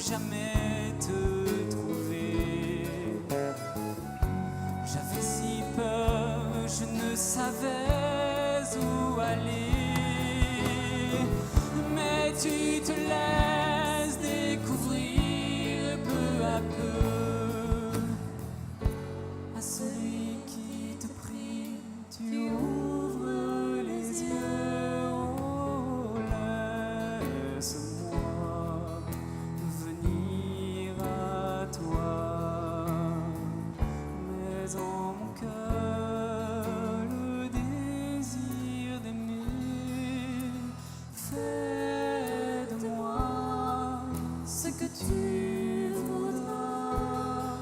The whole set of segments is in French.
jamais te trouver. J'avais si peur, je ne savais où aller. Mais tu te laisses découvrir peu à peu. À celui qui te prie, tu ouvres les yeux. Oh, laisse-moi venir à toi. Mais en mon cœur, le désir d'aimer. Fais de moi ce que tu voudras.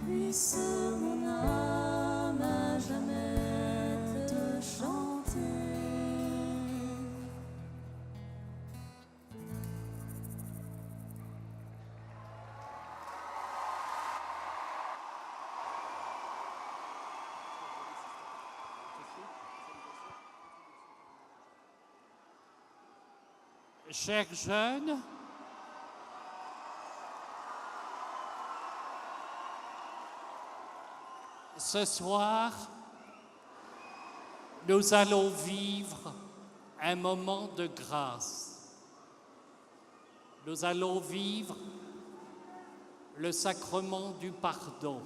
Puisse mon âme à jamais te chanter. Chers jeunes, ce soir, nous allons vivre un moment de grâce. Nous allons vivre le sacrement du pardon.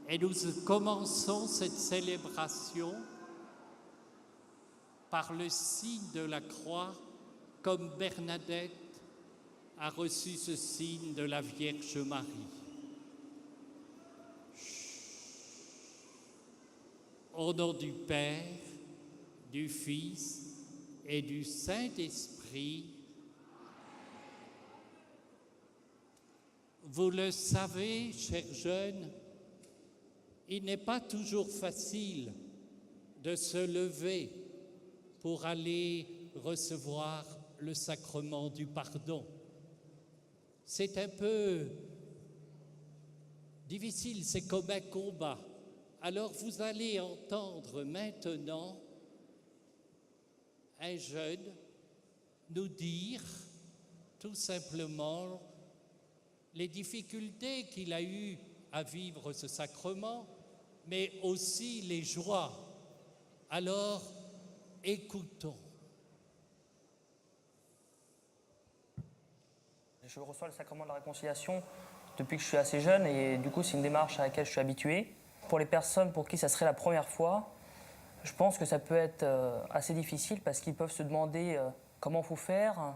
Et nous commençons cette célébration par le signe de la croix, comme Bernadette a reçu ce signe de la Vierge Marie. Au nom du Père, du Fils et du Saint-Esprit, vous le savez, chers jeunes, il n'est pas toujours facile de se lever pour aller recevoir le sacrement du pardon. C'est un peu difficile, c'est comme un combat. Alors vous allez entendre maintenant un jeune nous dire tout simplement les difficultés qu'il a eues à vivre ce sacrement, mais aussi les joies. Alors, écoutons. Je reçois le sacrement de la réconciliation depuis que je suis assez jeune et du coup c'est une démarche à laquelle je suis habitué. Pour les personnes pour qui ça serait la première fois, je pense que ça peut être assez difficile parce qu'ils peuvent se demander comment il faut faire.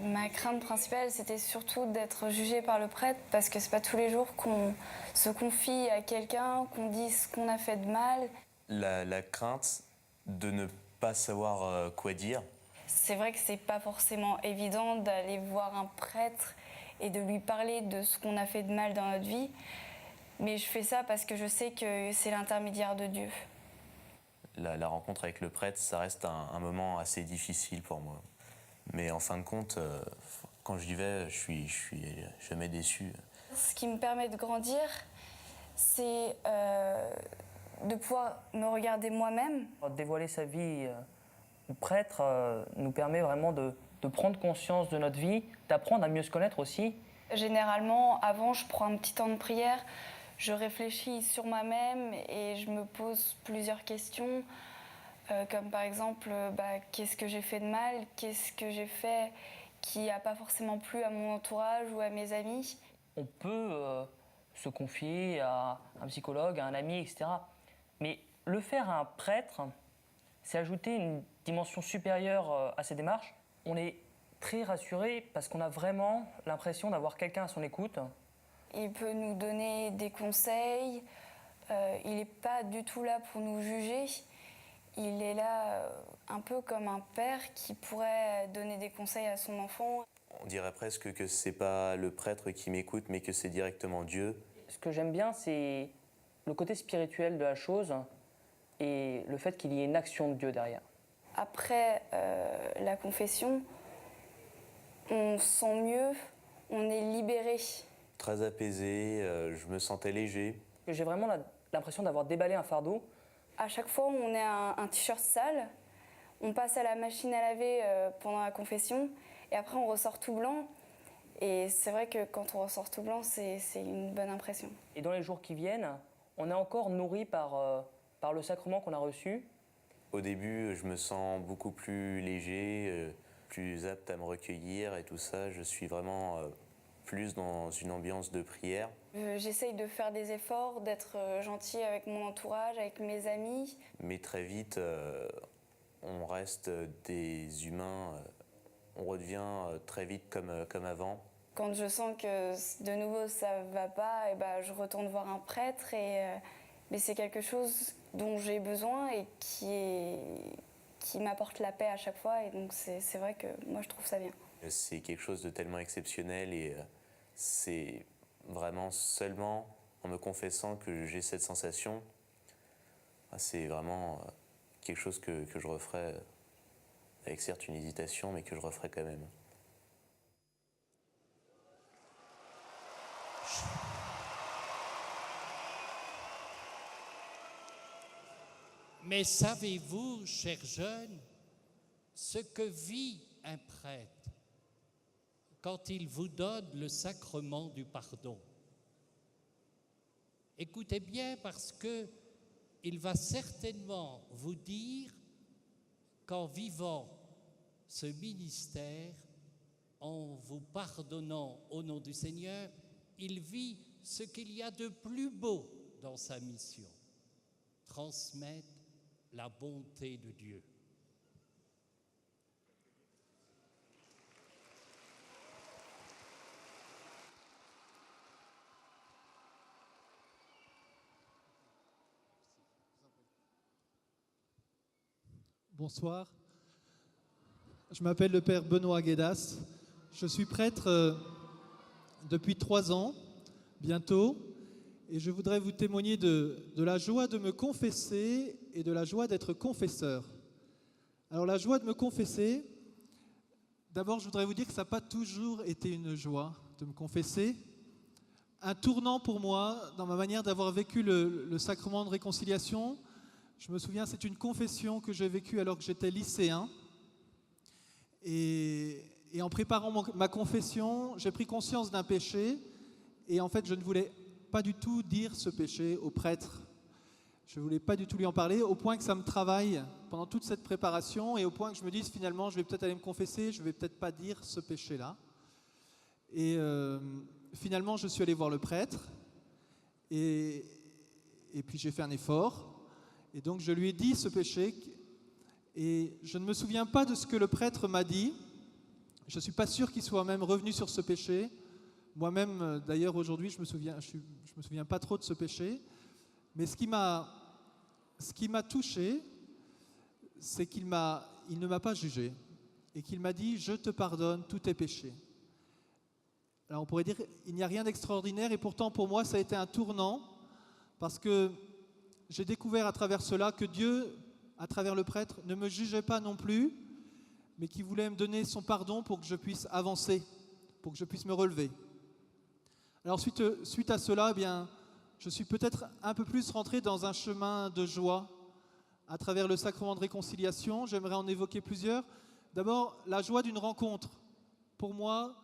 Ma crainte principale, c'était surtout d'être jugée par le prêtre parce que c'est pas tous les jours qu'on se confie à quelqu'un, qu'on dise ce qu'on a fait de mal. La crainte de ne pas savoir quoi dire. C'est vrai que c'est pas forcément évident d'aller voir un prêtre et de lui parler de ce qu'on a fait de mal dans notre vie, mais je fais ça parce que je sais que c'est l'intermédiaire de Dieu. La rencontre avec le prêtre, ça reste un moment assez difficile pour moi. Mais en fin de compte, quand j'y vais, je suis jamais déçu. Ce qui me permet de grandir, c'est de pouvoir me regarder moi-même. Dévoiler sa vie au prêtre nous permet vraiment de prendre conscience de notre vie, d'apprendre à mieux se connaître aussi. Généralement, avant, je prends un petit temps de prière, je réfléchis sur moi-même et je me pose plusieurs questions, comme par exemple, qu'est-ce que j'ai fait de mal, qu'est-ce que j'ai fait qui n'a pas forcément plu à mon entourage ou à mes amis. On peut se confier à un psychologue, à un ami, etc. Mais le faire à un prêtre, c'est ajouter une dimension supérieure à ces démarches. On est très rassuré parce qu'on a vraiment l'impression d'avoir quelqu'un à son écoute. Il peut nous donner des conseils, il n'est pas du tout là pour nous juger. Il est là un peu comme un père qui pourrait donner des conseils à son enfant. On dirait presque que c'est pas le prêtre qui m'écoute, mais que c'est directement Dieu. Ce que j'aime bien, c'est le côté spirituel de la chose et le fait qu'il y ait une action de Dieu derrière. Après la confession, on se sent mieux, on est libéré. Très apaisé, je me sentais léger. J'ai vraiment l'impression d'avoir déballé un fardeau. À chaque fois où on a un t-shirt sale, on passe à la machine à laver pendant la confession Et après, on ressort tout blanc. Et c'est vrai que quand on ressort tout blanc, c'est une bonne impression. Et dans les jours qui viennent, on est encore nourri par le sacrement qu'on a reçu. Au début, je me sens beaucoup plus léger, plus apte à me recueillir et tout ça. Je suis vraiment plus dans une ambiance de prière. J'essaye de faire des efforts, d'être gentil avec mon entourage, avec mes amis. Mais très vite, on reste des humains, on redevient très vite comme avant. Quand je sens que de nouveau ça va pas, et ben, je retourne voir un prêtre. Mais c'est quelque chose dont j'ai besoin et qui m'apporte la paix à chaque fois. Et donc c'est vrai que moi je trouve ça bien. C'est quelque chose de tellement exceptionnel et c'est vraiment seulement en me confessant que j'ai cette sensation. C'est vraiment quelque chose que je referai avec certes une hésitation, mais que je referai quand même. Mais savez-vous, chers jeunes, ce que vit un prêtre quand il vous donne le sacrement du pardon? Écoutez bien, parce qu'il va certainement vous dire qu'en vivant ce ministère, en vous pardonnant au nom du Seigneur, il vit ce qu'il y a de plus beau dans sa mission, transmettre la bonté de Dieu. Bonsoir, je m'appelle le père Benoît Guédas, je suis prêtre depuis 3 ans, bientôt, et je voudrais vous témoigner de la joie de me confesser et de la joie d'être confesseur. Alors la joie de me confesser, d'abord je voudrais vous dire que ça n'a pas toujours été une joie de me confesser. Un tournant pour moi dans ma manière d'avoir vécu le sacrement de réconciliation. Je me souviens, c'est une confession que j'ai vécue alors que j'étais lycéen. Et en préparant ma confession, j'ai pris conscience d'un péché. Et en fait, je ne voulais pas du tout dire ce péché au prêtre. Je ne voulais pas du tout lui en parler, au point que ça me travaille pendant toute cette préparation et au point que je me dise finalement, je vais peut-être aller me confesser, je ne vais peut-être pas dire ce péché-là. Et finalement, je suis allé voir le prêtre. Et puis j'ai fait un effort. Et donc je lui ai dit ce péché et je ne me souviens pas de ce que le prêtre m'a dit. Je ne suis pas sûr qu'il soit même revenu sur ce péché. Moi-même, d'ailleurs, aujourd'hui, je me souviens pas trop de ce péché. Mais ce qui m'a touché, c'est qu'il ne m'a pas jugé et qu'il m'a dit « Je te pardonne tous tes péchés ». Alors on pourrait dire qu'il n'y a rien d'extraordinaire et pourtant pour moi ça a été un tournant parce que j'ai découvert à travers cela que Dieu, à travers le prêtre, ne me jugeait pas non plus, mais qu'il voulait me donner son pardon pour que je puisse avancer, pour que je puisse me relever. Alors suite à cela, eh bien, je suis peut-être un peu plus rentré dans un chemin de joie à travers le sacrement de réconciliation. J'aimerais en évoquer plusieurs. D'abord, la joie d'une rencontre. Pour moi,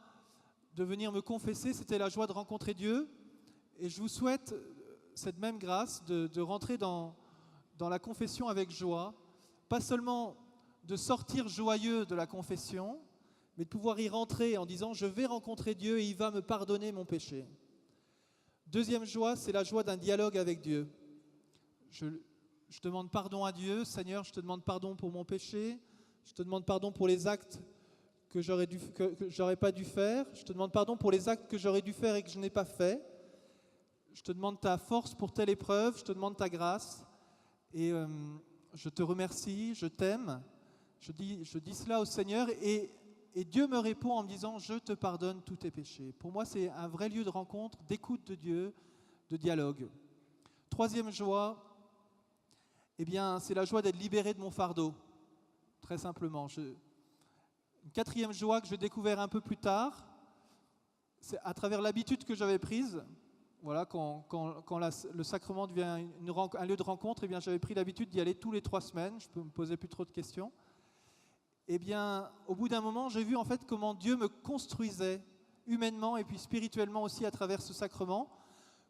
de venir me confesser, c'était la joie de rencontrer Dieu. Et je vous souhaite cette même grâce de rentrer dans la confession avec joie, pas seulement de sortir joyeux de la confession, mais de pouvoir y rentrer en disant « Je vais rencontrer Dieu et il va me pardonner mon péché ». Deuxième joie, c'est la joie d'un dialogue avec Dieu. Je demande pardon à Dieu. « Seigneur, je te demande pardon pour mon péché. Je te demande pardon pour les actes que j'aurais pas dû faire. Je te demande pardon pour les actes que j'aurais dû faire et que je n'ai pas fait. Je te demande ta force pour telle épreuve, je te demande ta grâce. Et je te remercie, je t'aime. Je dis cela au Seigneur et Dieu me répond en me disant « Je te pardonne tous tes péchés ». Pour moi, c'est un vrai lieu de rencontre, d'écoute de Dieu, de dialogue. Troisième joie, eh bien, c'est la joie d'être libéré de mon fardeau, très simplement. Une quatrième joie que j'ai découvert un peu plus tard, c'est à travers l'habitude que j'avais prise. Voilà, quand le sacrement devient un lieu de rencontre, eh bien, j'avais pris l'habitude d'y aller tous les 3 semaines. Je ne me posais plus trop de questions. eh bien, au bout d'un moment, j'ai vu en fait comment Dieu me construisait humainement et puis spirituellement aussi à travers ce sacrement,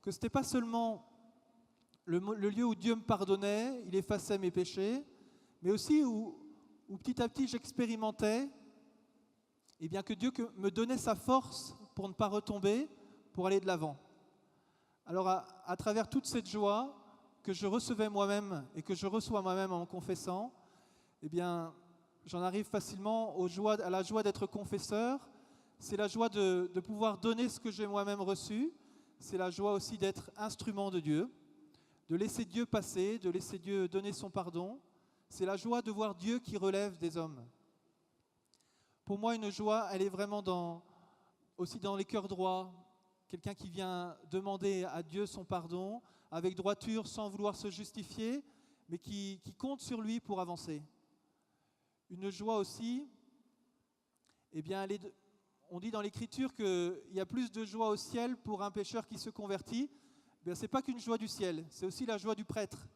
que ce n'était pas seulement le lieu où Dieu me pardonnait, il effaçait mes péchés, mais aussi où petit à petit j'expérimentais eh bien, que Dieu me donnait sa force pour ne pas retomber, pour aller de l'avant. Alors à travers toute cette joie que je recevais moi-même et que je reçois moi-même en me confessant, eh bien, j'en arrive facilement à la joie d'être confesseur. C'est la joie de pouvoir donner ce que j'ai moi-même reçu. C'est la joie aussi d'être instrument de Dieu, de laisser Dieu passer, de laisser Dieu donner son pardon. C'est la joie de voir Dieu qui relève des hommes. Pour moi, une joie, elle est vraiment aussi dans les cœurs droits. Quelqu'un qui vient demander à Dieu son pardon, avec droiture, sans vouloir se justifier, mais qui compte sur lui pour avancer. Une joie aussi, eh bien, on dit dans l'Écriture qu'il y a plus de joie au ciel pour un pécheur qui se convertit. Ce n'est pas qu'une joie du ciel, c'est aussi la joie du prêtre.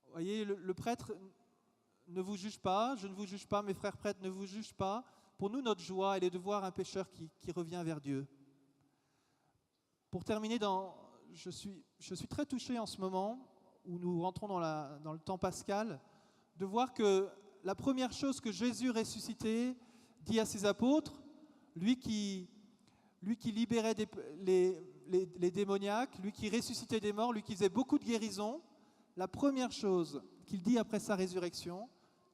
Vous voyez, le prêtre ne vous juge pas, je ne vous juge pas, mes frères prêtres ne vous jugent pas. Pour nous, notre joie, elle est de voir un pécheur qui revient vers Dieu. Pour terminer, je suis très touché en ce moment, où nous rentrons dans le temps pascal, de voir que la première chose que Jésus ressuscité dit à ses apôtres, lui qui libérait les démoniaques, lui qui ressuscitait des morts, lui qui faisait beaucoup de guérisons, la première chose qu'il dit après sa résurrection,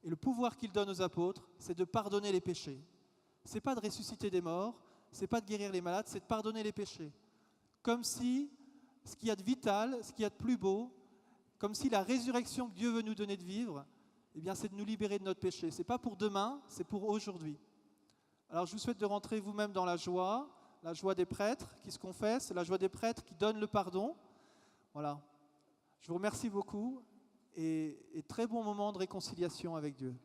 et le pouvoir qu'il donne aux apôtres, c'est de pardonner les péchés. Ce n'est pas de ressusciter des morts, ce n'est pas de guérir les malades, c'est de pardonner les péchés. Comme si ce qu'il y a de vital, ce qu'il y a de plus beau, comme si la résurrection que Dieu veut nous donner de vivre, eh bien, c'est de nous libérer de notre péché. Ce n'est pas pour demain, c'est pour aujourd'hui. Alors je vous souhaite de rentrer vous-même dans la joie des prêtres qui se confessent, la joie des prêtres qui donnent le pardon. Voilà. Je vous remercie beaucoup et très bon moment de réconciliation avec Dieu.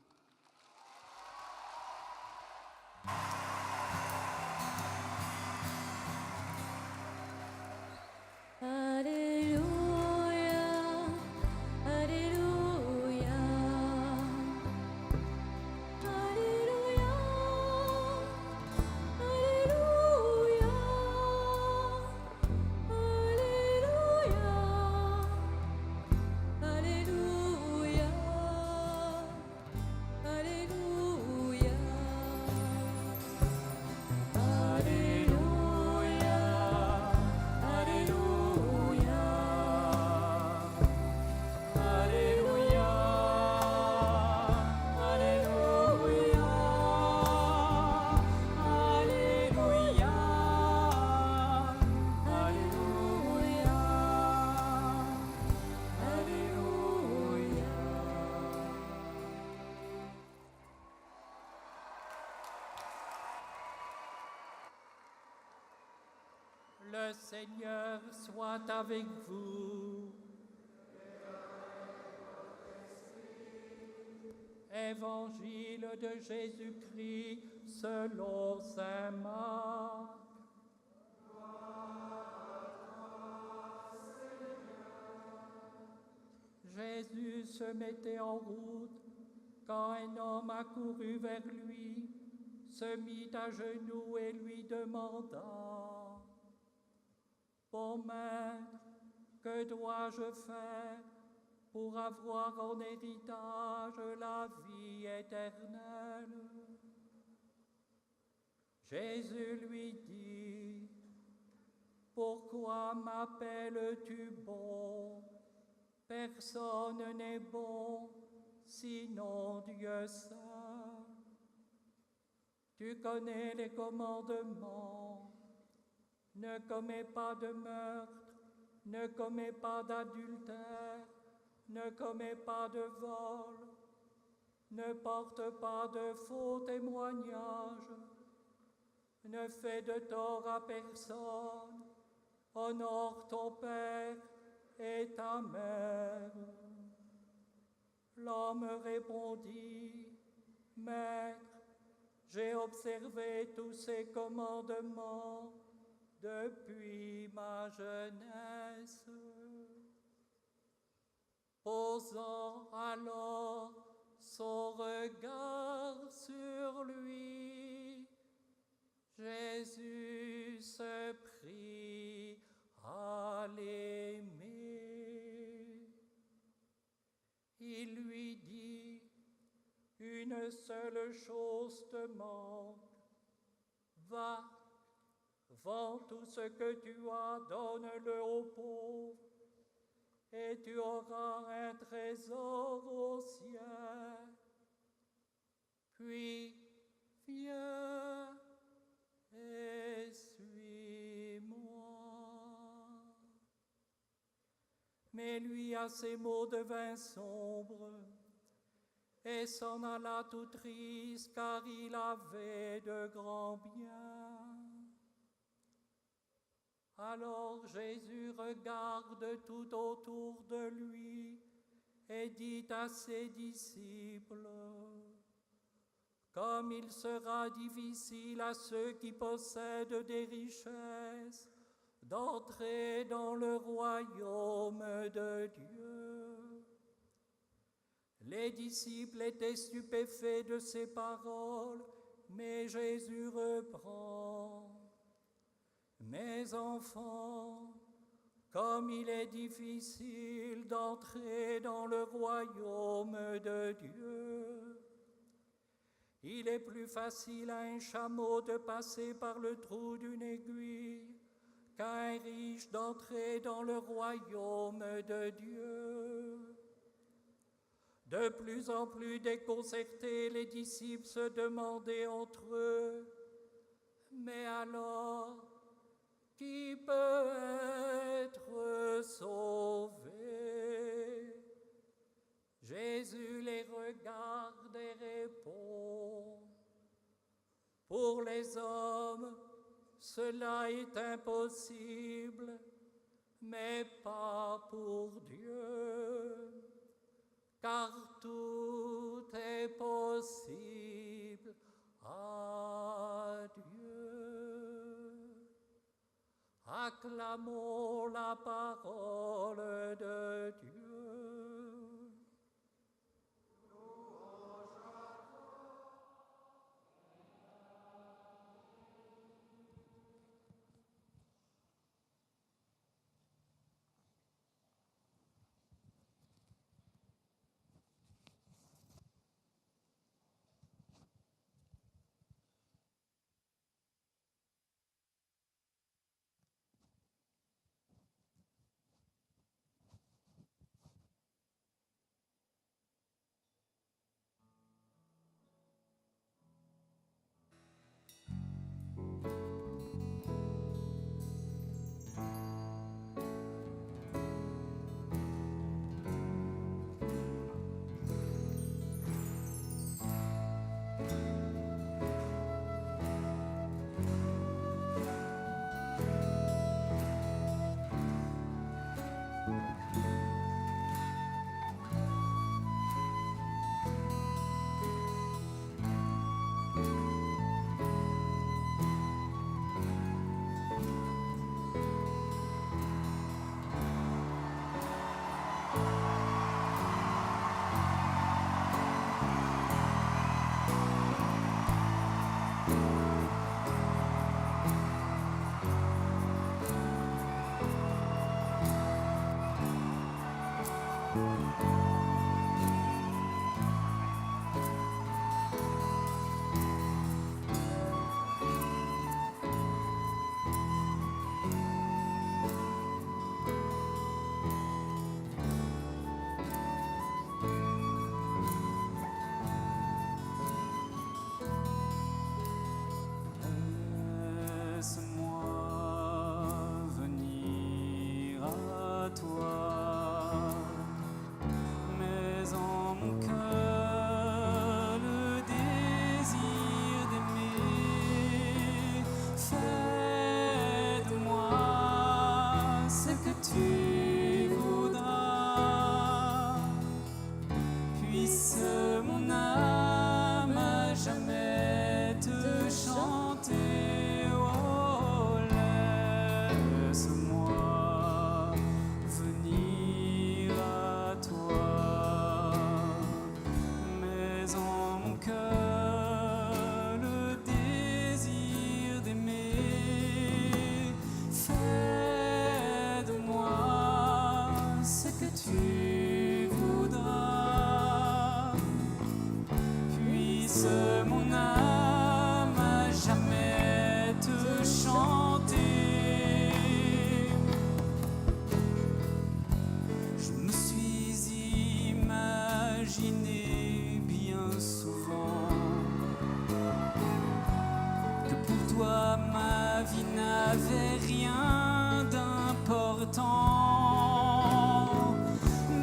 Alléluia, Alléluia, Alléluia, Alléluia, Alléluia, Alléluia, Alléluia. Le Seigneur soit avec vous. Évangile de Jésus-Christ selon saint Marc. Jésus se mettait en route quand un homme accourut vers lui, se mit à genoux et lui demanda: Bon maître, que dois-je faire pour avoir en héritage la vie éternelle? Jésus lui dit: Pourquoi m'appelles-tu bon? Personne n'est bon, sinon Dieu seul. Tu connais les commandements. Ne commets pas de meurtre, ne commets pas d'adultère, ne commets pas de vol, ne porte pas de faux témoignages, ne fais de tort à personne, honore ton père et ta mère. L'homme répondit: Maître, j'ai observé tous ces commandements depuis ma jeunesse. Posant alors son regard pris à l'aimer. Il lui dit, une seule chose te manque, va, vends tout ce que tu as, donne-le aux pauvres, et tu auras un trésor au ciel. Puis viens et suis-moi. Mais lui, à ces mots, devint sombre et s'en alla tout triste, car il avait de grands biens. Alors Jésus regarde tout autour de lui et dit à ses disciples, comme il sera difficile à ceux qui possèdent des richesses d'entrer dans le royaume de Dieu. Les disciples étaient stupéfaits de ces paroles, mais Jésus reprend. Mes enfants, comme il est difficile d'entrer dans le royaume de Dieu, il est plus facile à un chameau de passer par le trou d'une aiguille qu'à un riche d'entrer dans le royaume de Dieu. De plus en plus déconcertés, les disciples se demandaient entre eux, mais alors, qui peut être sauvé? Jésus les regarde et répond, pour les hommes, cela est impossible, mais pas pour Dieu, car tout est possible à Dieu. Acclamons la parole de Dieu. n'avais rien d'important,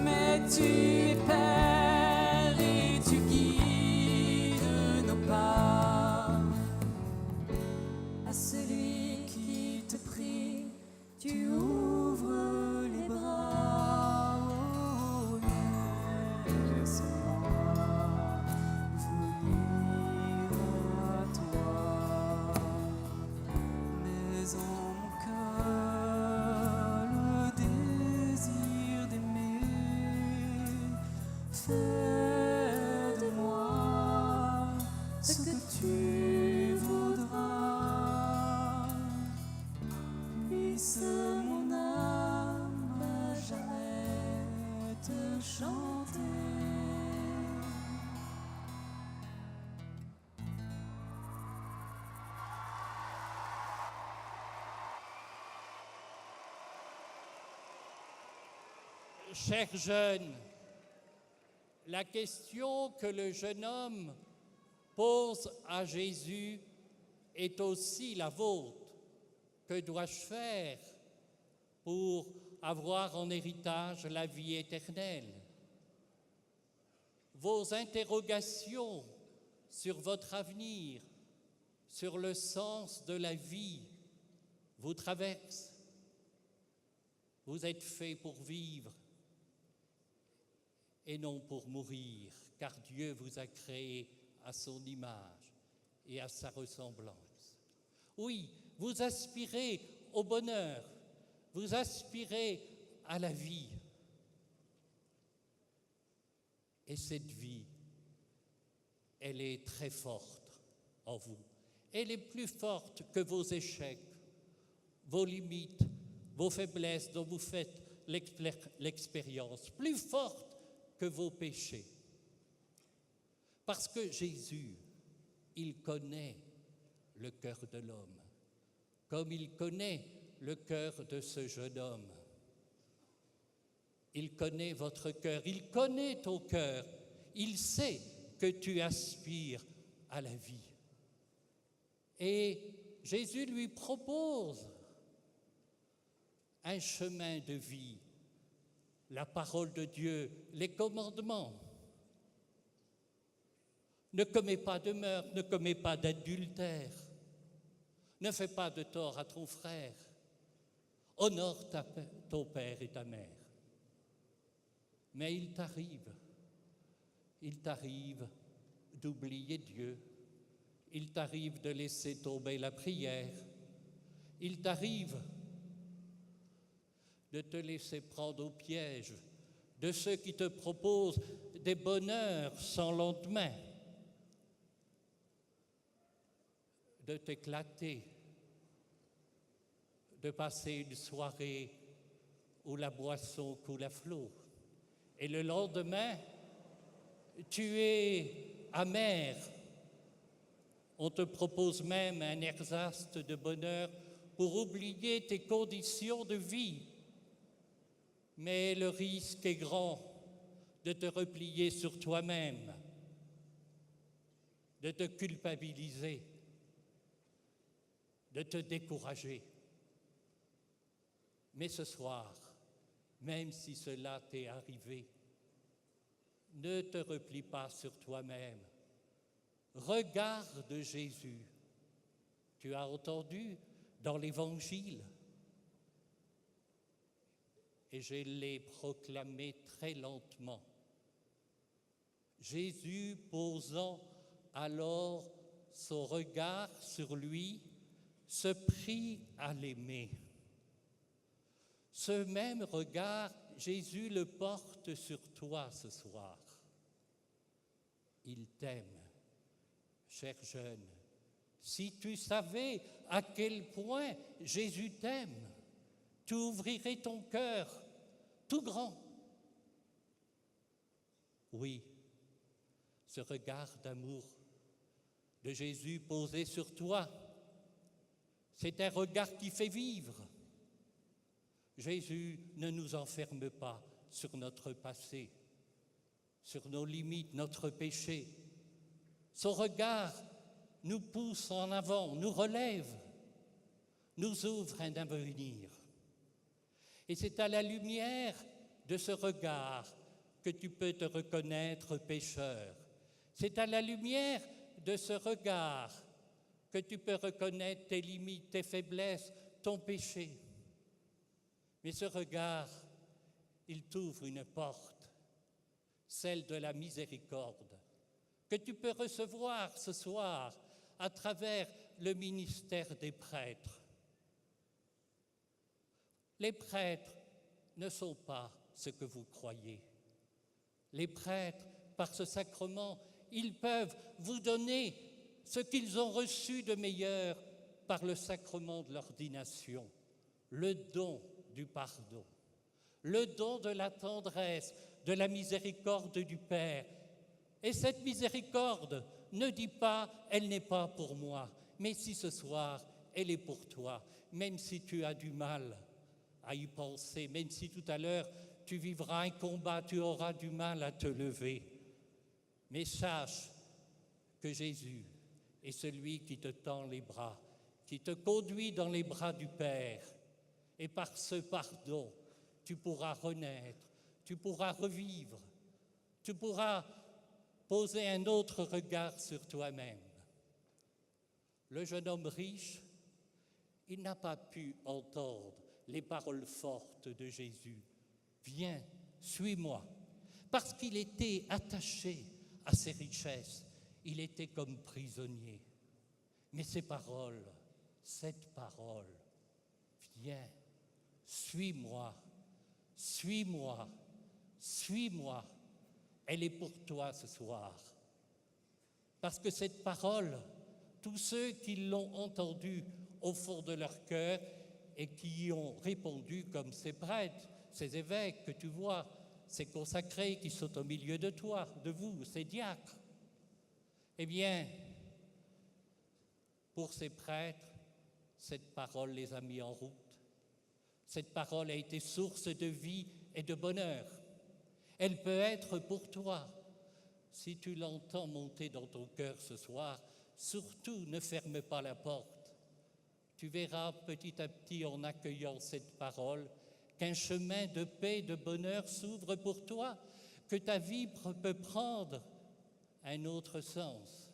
mais tu es Père et tu guides nos pas. À celui qui te prie, tu ouvres les bras. Oh, laisse-moi venir à toi. Mais en mon cœur le désir d'aimer, fais de moi ce que tu voudras. Puisse mon âme à jamais te chanter. Chers jeunes, la question que le jeune homme pose à Jésus est aussi la vôtre. Que dois-je faire pour avoir en héritage la vie éternelle? Vos interrogations sur votre avenir, sur le sens de la vie, vous traversent. Vous êtes faits pour vivre et non pour mourir, car Dieu vous a créé à son image et à sa ressemblance. Oui, vous aspirez au bonheur, vous aspirez à la vie. Et cette vie, elle est très forte en vous. Elle est plus forte que vos échecs, vos limites, vos faiblesses dont vous faites l'expérience, plus forte que vos péchés. Parce que Jésus, il connaît le cœur de l'homme, comme il connaît le cœur de ce jeune homme. Il connaît votre cœur, il connaît ton cœur, il sait que tu aspires à la vie. Et Jésus lui propose un chemin de vie, la parole de Dieu, les commandements. Ne commets pas de meurtre, ne commets pas d'adultère, ne fais pas de tort à ton frère, honore ton père et ta mère. Mais il t'arrive d'oublier Dieu, il t'arrive de laisser tomber la prière, il t'arrive de te laisser prendre au piège de ceux qui te proposent des bonheurs sans lendemain, de t'éclater, de passer une soirée où la boisson coule à flot. Et le lendemain, tu es amer. On te propose même un ersatz de bonheur pour oublier tes conditions de vie. Mais le risque est grand de te replier sur toi-même, de te culpabiliser, de te décourager. Mais ce soir, même si cela t'est arrivé, ne te replie pas sur toi-même. Regarde Jésus. Tu as entendu dans l'Évangile, et je l'ai proclamé très lentement. Jésus posant alors son regard sur lui, se prit à l'aimer. Ce même regard, Jésus le porte sur toi ce soir. Il t'aime, cher jeune. Si tu savais à quel point Jésus t'aime, tu ouvrirais ton cœur tout grand. Oui, ce regard d'amour de Jésus posé sur toi, c'est un regard qui fait vivre. Jésus ne nous enferme pas sur notre passé, sur nos limites, notre péché. Son regard nous pousse en avant, nous relève, nous ouvre un avenir. Et c'est à la lumière de ce regard que tu peux te reconnaître pécheur. C'est à la lumière de ce regard que tu peux reconnaître tes limites, tes faiblesses, ton péché. Mais ce regard, il t'ouvre une porte, celle de la miséricorde, que tu peux recevoir ce soir à travers le ministère des prêtres. Les prêtres ne sont pas ce que vous croyez. Les prêtres, par ce sacrement, ils peuvent vous donner ce qu'ils ont reçu de meilleur par le sacrement de l'ordination, le don du pardon, le don de la tendresse, de la miséricorde du Père. Et cette miséricorde ne dit pas « elle n'est pas pour moi », mais si ce soir, elle est pour toi, même si tu as du mal à y penser, même si tout à l'heure tu vivras un combat, tu auras du mal à te lever. Mais sache que Jésus est celui qui te tend les bras, qui te conduit dans les bras du Père. Et par ce pardon, tu pourras renaître, tu pourras revivre, tu pourras poser un autre regard sur toi-même. Le jeune homme riche, il n'a pas pu entendre les paroles fortes de Jésus. Viens, suis-moi. Parce qu'il était attaché à ses richesses, il était comme prisonnier. Mais ces paroles, cette parole, viens, suis-moi, suis-moi, suis-moi, elle est pour toi ce soir. Parce que cette parole, tous ceux qui l'ont entendue au fond de leur cœur et qui y ont répondu comme ces prêtres, ces évêques que tu vois, ces consacrés qui sont au milieu de toi, de vous, ces diacres, eh bien, pour ces prêtres, cette parole les a mis en route. Cette parole a été source de vie et de bonheur. Elle peut être pour toi. Si tu l'entends monter dans ton cœur ce soir, surtout ne ferme pas la porte. Tu verras petit à petit en accueillant cette parole qu'un chemin de paix, de bonheur s'ouvre pour toi, que ta vie peut prendre un autre sens.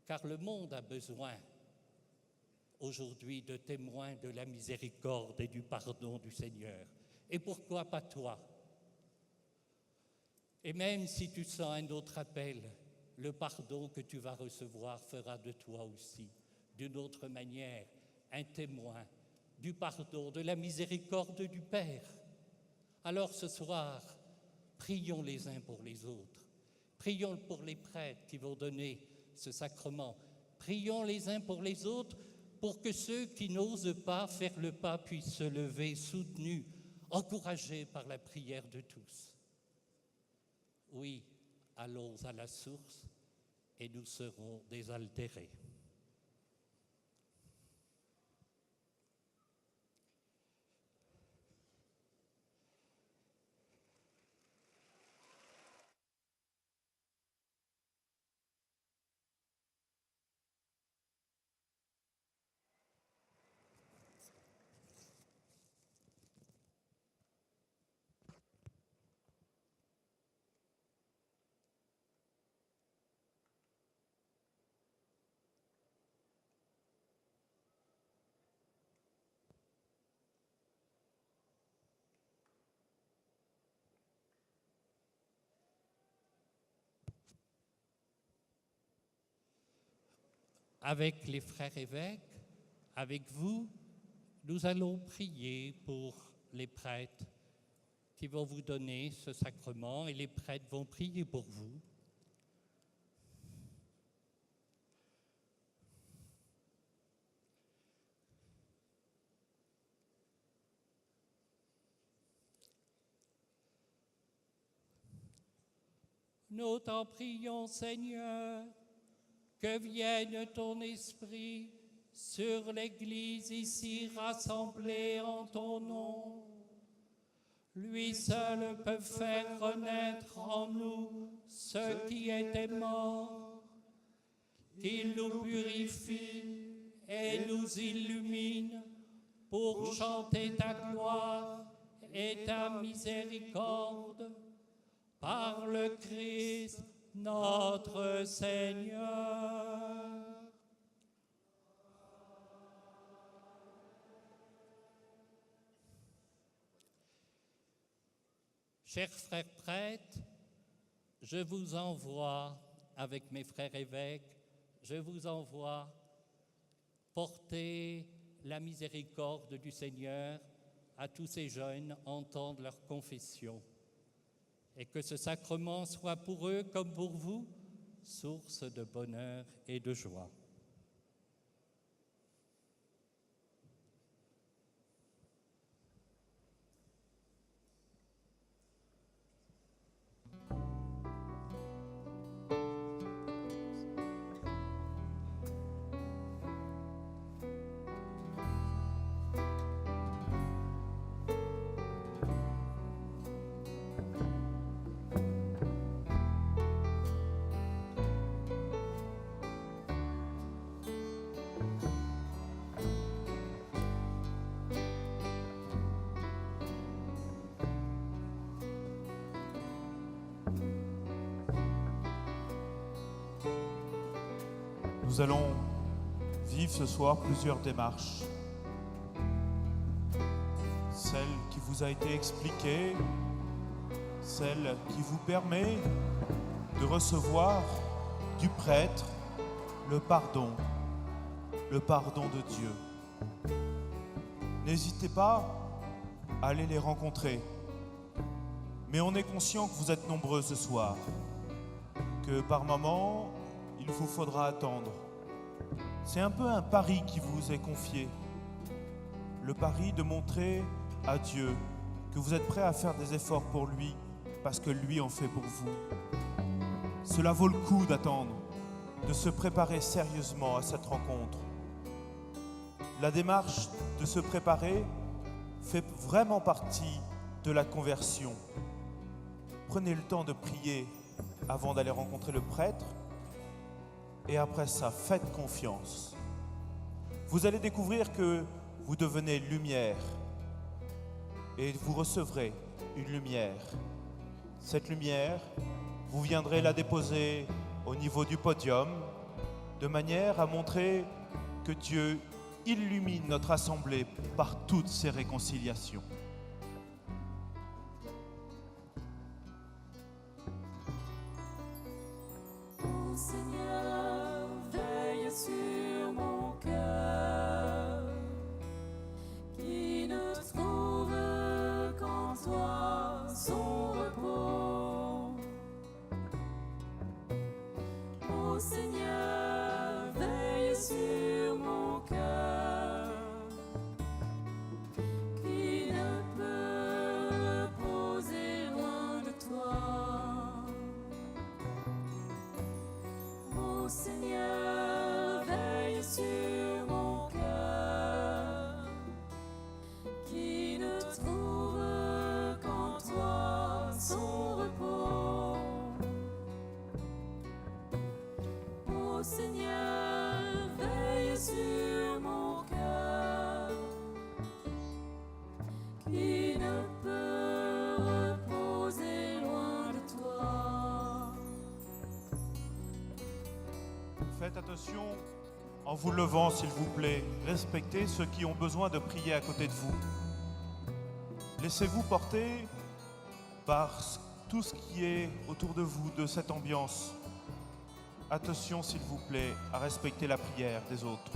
Car le monde a besoin aujourd'hui de témoins de la miséricorde et du pardon du Seigneur. Et pourquoi pas toi? Et même si tu sens un autre appel, le pardon que tu vas recevoir fera de toi aussi, d'une autre manière, un témoin du pardon, de la miséricorde du Père. Alors ce soir, prions les uns pour les autres. Prions pour les prêtres qui vont donner ce sacrement. Prions les uns pour les autres pour que ceux qui n'osent pas faire le pas puissent se lever soutenus, encouragés par la prière de tous. Oui, allons à la source et nous serons désaltérés. Avec les frères évêques, avec vous, nous allons prier pour les prêtres qui vont vous donner ce sacrement et les prêtres vont prier pour vous. Nous t'en prions, Seigneur, que vienne ton esprit sur l'Église ici rassemblée en ton nom. Lui seul peut faire renaître en nous ceux qui étaient morts, qu'il nous purifie et nous illumine pour chanter ta gloire et ta miséricorde par le Christ notre Seigneur. Chers frères prêtres, je vous envoie, avec mes frères évêques, je vous envoie porter la miséricorde du Seigneur à tous ces jeunes entendre leur confession. Et que ce sacrement soit pour eux comme pour vous, source de bonheur et de joie. Nous allons vivre ce soir plusieurs démarches. Celle qui vous a été expliquée, celle qui vous permet de recevoir du prêtre le pardon de Dieu. N'hésitez pas à aller les rencontrer. Mais on est conscient que vous êtes nombreux ce soir, que par moments, il vous faudra attendre. C'est un peu un pari qui vous est confié. Le pari de montrer à Dieu que vous êtes prêts à faire des efforts pour lui parce que lui en fait pour vous. Cela vaut le coup d'attendre, de se préparer sérieusement à cette rencontre. La démarche de se préparer fait vraiment partie de la conversion. Prenez le temps de prier avant d'aller rencontrer le prêtre. Et après ça, faites confiance. Vous allez découvrir que vous devenez lumière et vous recevrez une lumière. Cette lumière, vous viendrez la déposer au niveau du podium de manière à montrer que Dieu illumine notre assemblée par toutes ces réconciliations. Ô Seigneur, veille sur mon cœur, qui ne trouve qu'en toi son repos. Ô Seigneur, veille sur mon cœur, qui ne peut reposer loin de toi. Ô Seigneur, veille sur mon cœur, qui ne trouve qu'en toi son repos. Ô Seigneur, veille sur mon cœur, qui ne peut reposer loin de toi. Faites attention en vous levant, s'il vous plaît. Respectez ceux qui ont besoin de prier à côté de vous. Laissez-vous porter par tout ce qui est autour de vous, de cette ambiance. Attention, s'il vous plaît, à respecter la prière des autres.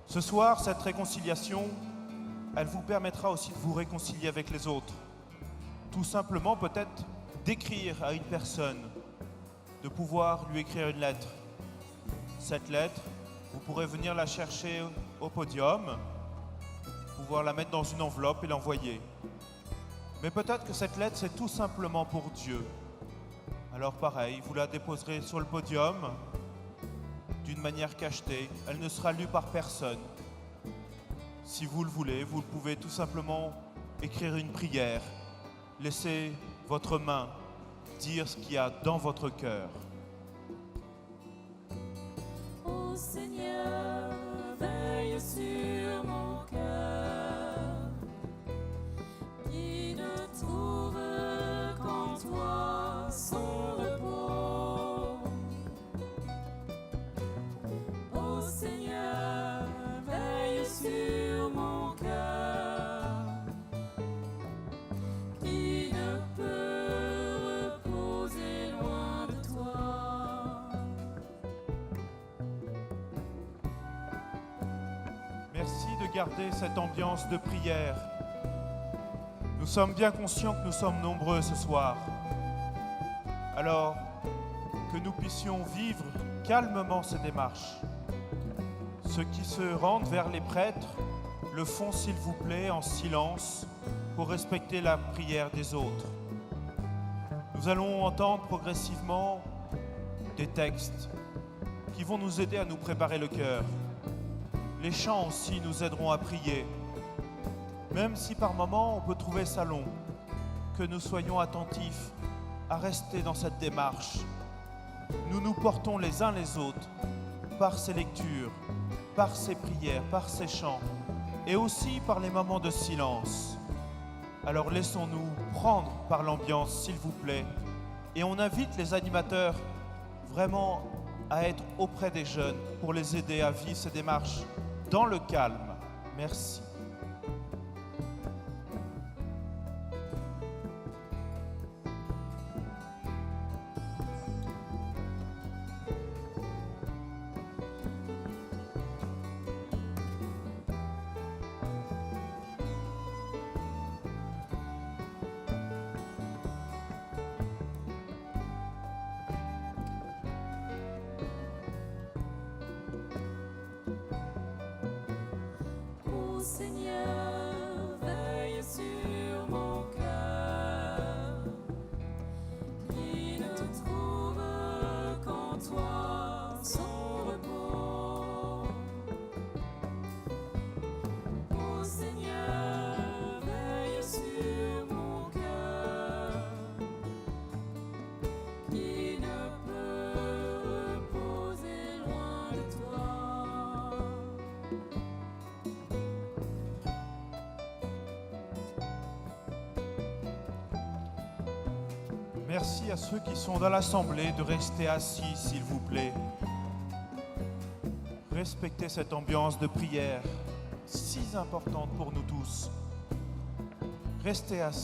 Ce soir, cette réconciliation, elle vous permettra aussi de vous réconcilier avec les autres. Tout simplement, peut-être, d'écrire à une personne, de pouvoir lui écrire une lettre. Cette lettre, vous pourrez venir la chercher au podium, pouvoir la mettre dans une enveloppe et l'envoyer. Mais peut-être que cette lettre, c'est tout simplement pour Dieu. Alors pareil, vous la déposerez sur le podium d'une manière cachetée. Elle ne sera lue par personne. Si vous le voulez, vous pouvez tout simplement écrire une prière. Laissez votre main dire ce qu'il y a dans votre cœur. Ô Seigneur, veille sur mon cœur, qui ne trouve qu'en toi son repos. Ô Seigneur, veille sur mon cœur, qui ne peut reposer loin de toi. Merci de garder cette ambiance de prière. Nous sommes bien conscients que nous sommes nombreux ce soir. Alors que nous puissions vivre calmement ces démarches. Ceux qui se rendent vers les prêtres le font, s'il vous plaît, en silence pour respecter la prière des autres. Nous allons entendre progressivement des textes qui vont nous aider à nous préparer le cœur. Les chants aussi nous aideront à prier. Même si par moments on peut trouver ça long, que nous soyons attentifs à rester dans cette démarche. Nous nous portons les uns les autres par ces lectures, par ces prières, par ces chants et aussi par les moments de silence. Alors laissons-nous prendre par l'ambiance, s'il vous plaît, et on invite les animateurs vraiment à être auprès des jeunes pour les aider à vivre ces démarches dans le calme. Merci. Ô Seigneur, veille sur mon cœur, qui ne trouve qu'en toi son repos. Ô Seigneur, veille sur mon cœur, qui ne peut reposer loin de toi. Merci à ceux qui sont dans l'assemblée de rester assis, s'il vous plaît. Respectez cette ambiance de prière si importante pour nous tous. Restez assis.